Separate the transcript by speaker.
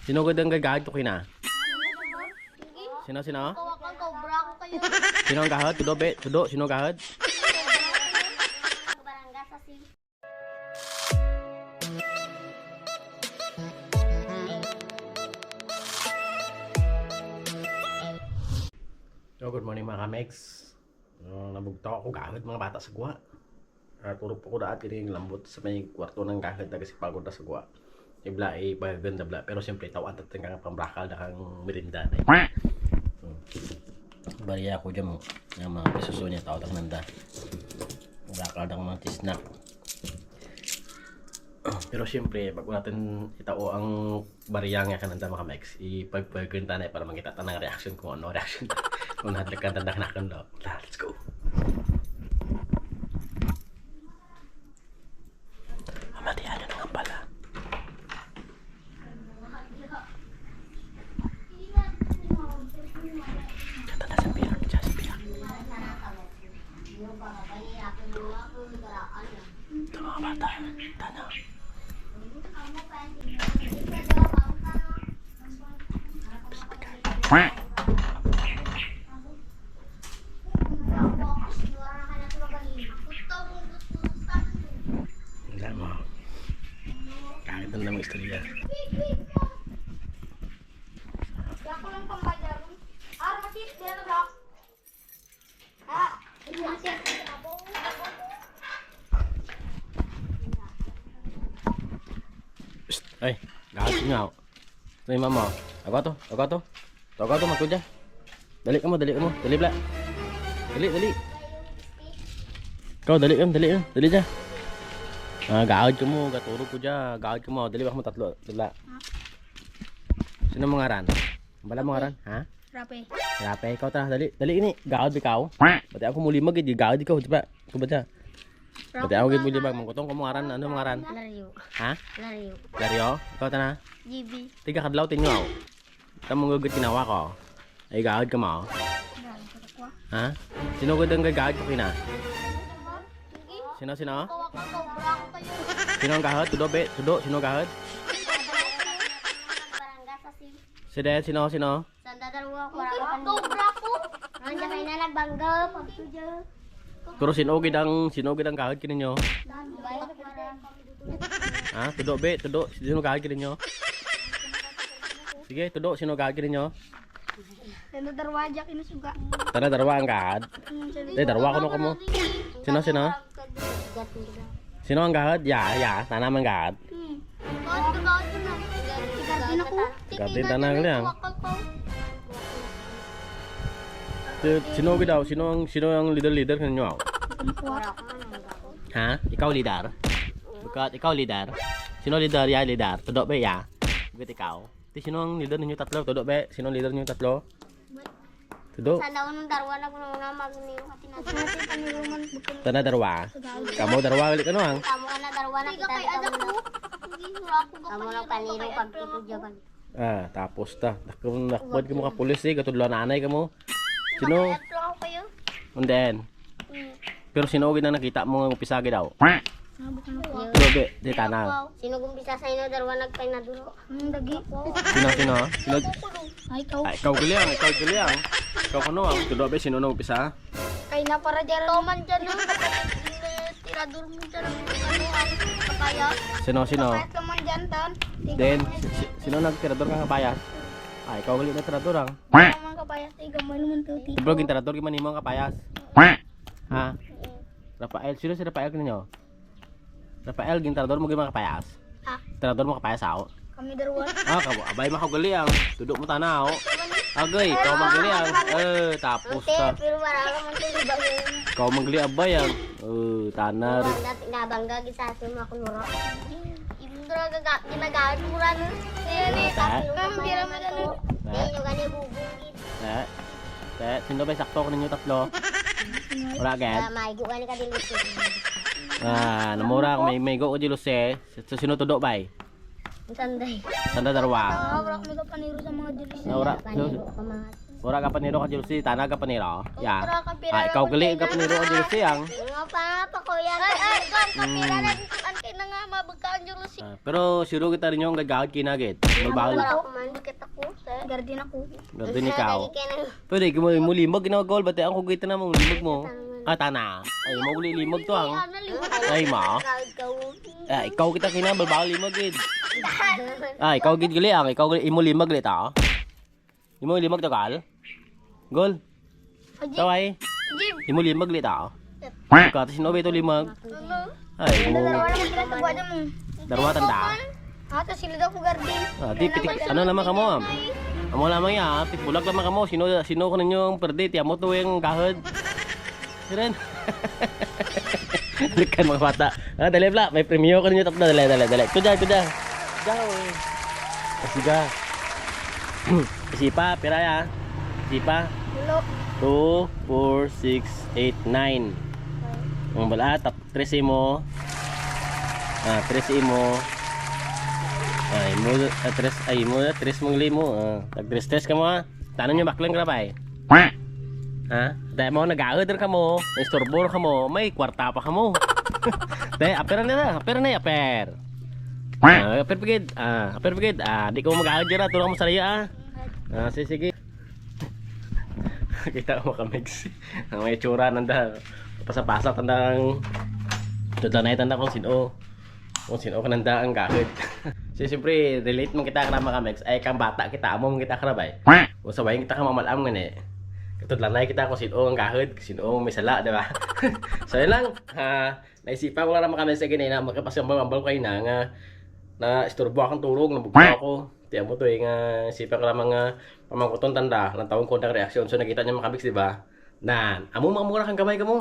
Speaker 1: Sino gadang gagahad ko kina? Sino?
Speaker 2: Kawakan cobra ko kayo.
Speaker 1: Sino ang gahad? Tudo be? Tudo? Sino gahad?
Speaker 2: Barangga sa si.
Speaker 1: So, good morning mga kamex. Nabugtaw ako gahad mga bata sa guwa. Turog po ko daat kining lambot sa may kwarto ng gahad na kasi pagod na sa guwa. Ibla ay pagaganda bla pero siyempre tawad at kang pambrakal na kang merinda. Bariya ako dyan mo. Yung mga pesuso niya tawad ang nanda. Brakal ng mga tisnak. Pero siyempre, pag natin itao ang bariyang nga kananda mga kamex, ipagpagkanta na para makita ng reaction kung ano reaction. Kung natin kanakan daw. Let's go. Mamatihan na nga pala. Kata na sa piyak. Diyan sa piyak. Ito mga bata. Tanaw. Wala mo. Kahit na lang istorya.
Speaker 2: Ako lang pambayar. Masit, dia na ba? Masit.
Speaker 1: Ay, gahal singaw. Ay, mama. Ako to. Magko dyan. Dali ka mo. Dali bla. Dali. Ikaw, dali dyan. Gahal ka mo, gaturog ko dyan. Gahal ka mo, dali ba mo tatlo. Dala. Sino mga ran? Bala mga ran, ha? Rape, ikaw ta, dali ini. Gahal ikaw. Pati ako muli mag, gahal ikaw, diba? Ito ba dyan? Pati ako muli mag, mangkutong ka mga ran. Ano mga ran?
Speaker 2: Lario.
Speaker 1: Ha?
Speaker 2: Lario.
Speaker 1: Dario, ikaw ta na?
Speaker 2: GB.
Speaker 1: Tiga kadlaw tinyo. Ito mong gagawin kinawa ko. Ay gahad ka mo. Ha? Sino gagawin gagahad ko kina? Sino?
Speaker 2: Kawakan cobra ko kayo.
Speaker 1: Sino ang gahad? Tudo be? Tudo? Sino gahad?
Speaker 2: Barangga sa si.
Speaker 1: Si Del, sino?
Speaker 2: Sanda dalawa ko. Cobra ko. Nandiyan kayo na nagbangga. Pagtuja.
Speaker 1: Pero sino gidang gahad kininyo? Ha? Tudo be? Tudo? Sino gahad kininyo? Sige, tudo. Sino gahad kininyo?
Speaker 2: Sanda darwaja kinasuga.
Speaker 1: Tara, darwa ang gahad. Darwa ko mo. Sino? Sino ang gahad? Ya. Tana man gahad. Gardin tanah kalian. Sino ang leader ninyo? Ha? Ikaw leader? Bukat ikaw leader? Sino leader? Ya leader. Tudok be ya. Bukat ikaw. Sino ang leader ninyo tatlo? Tudok be. Sino ang leader ninyo tatlo? Tudok.
Speaker 2: Sa daon ng darwa na kuno na magniyo hati na paniruman bukod.
Speaker 1: Tanah darwa. Kamu darwa kali kanu ang.
Speaker 2: Kamu na darwa na kita kay ada ko. Kamu lang paniro pagtutugyaban.
Speaker 1: Tapos ta. Nakapod ka mo ka pulis katudlo nanay ka mo. Sino?
Speaker 2: Ako kayo.
Speaker 1: And then. Pero sino gid nakita mo nga umpisa gid daw? Dobe, di tanaw.
Speaker 2: Sino gumpisa sa inyo darwa nagpay na dulo? Dagi.
Speaker 1: Sino?
Speaker 2: Ay ikaw.
Speaker 1: Ikaw giliang. Ikaw kuno ang dobe sino nang umpisa?
Speaker 2: Kay na para diyan toman diyan no. Tirador mo diyan ano ang kapaya.
Speaker 1: Sino?
Speaker 2: Kapayat ka man diyan tan.
Speaker 1: Then sino nagtirador ka kapayas? Ikaw gali na tirador ang.
Speaker 2: Ang kapayat ay gamay naman tuti.
Speaker 1: Bro, gin tirador man nimo ang kapayas. Ha? Rafael, sino si Rafael ninyo? Rafael, gin tirador mo gid mga kapayas.
Speaker 2: Ha?
Speaker 1: Tirador mo kapayas ako.
Speaker 2: Kami darwa.
Speaker 1: Kabo, abay makagali ang. Tudok mo tanaw. Agay, ikaw magali ang. Tapos ta.
Speaker 2: Pero wala ka man tuti ba.
Speaker 1: Ikaw magali abay ang. Tanar.
Speaker 2: Dati nabangga gisa sa mga kunuro. Ibundra ginagawa mura no. Ni tapos pira mo dano. Yung gani bubungit.
Speaker 1: Sino ba sakto ko ninyo tatlo? Wala agad.
Speaker 2: Maigo gani ka diluto.
Speaker 1: Namura may go ko di Luce. Sino tudok bay?
Speaker 2: Sanday.
Speaker 1: Sanda darwa.
Speaker 2: Wala ko paniro sa mga dilis.
Speaker 1: Nawra. Ura ka paniro ka jealousy, tana ka paniro. Ya.
Speaker 2: Ura ka pira
Speaker 1: Ikaw gali ka paniro ka jealousy ang.
Speaker 2: Nga pa ko yan. Ay, kapira lang ang kina nga mabagkaan yung lusi.
Speaker 1: Pero siro kita rin yung gagawad kinagit. Magbahal.
Speaker 2: Ako man, bakit ako? Gardin ako.
Speaker 1: Gardin ikaw. Pwede mo limog ginagawal bate ang kugita na mo limog mo. Tana. Ay mo uli limog to ang. Ay ma. Ikaw kita kinabalbahal limog gid. Ikaw gid gali ang ikaw imo limog lit ta. Imo limog to kal. Gol. Taway. Imo limog lit ta. Ka sino ba ito limog? Ay mo. Darwa tanda.
Speaker 2: Ata sila daw ko gardin.
Speaker 1: Di pitik ano naman kamo am. Amo lamang ya, pitik bulag lamang kamo. Sino ko ninyo perde ti amo to yung kahod. Siren. Likan mga bata. Dali bla, may premyo ko ninyo tatlo dali. Kuda. Gaw. Asiga. Isipa, pira ya. Isipa. 2, 4, 6, 8, 9. Ang bala, 13 mo. 13 mo. Tres mong limo. Tag-tres ka mo ha. Tanan nyo baklang grabay. Ha? Dahil mo nag-aadar ka mo. Istorbor ka mo. May kwarta pa ka mo. Dahil aper na. Aper. Aper pagid. Di ko mag-aadar ha. Tulong mo sa raya ha. Sige. Kita mo kamix. Ang may tsura nanda. Pasapasak tandang. Tudlanay tanda kung sino ka nanda ang kahit. So siyempre relate man kita karama kamix ay kang bata kita amo man kita karabay. O sabay kita ka mamalam ngani. Katudlanay kita kung sino ang kahit, sino may sala, di ba? So yun lang. Naisipan ko lang naman kami sa ganyan na magkapasambal-ambal kayo na isturbo akong turog, nabugla ako. Tiyan mo to nga isipan ko lang mga pamangkuton tanda ng taong kontak reaksyon. So nakita niyo mga kamix, di ba? Amo mga mura kang kamay ka mo.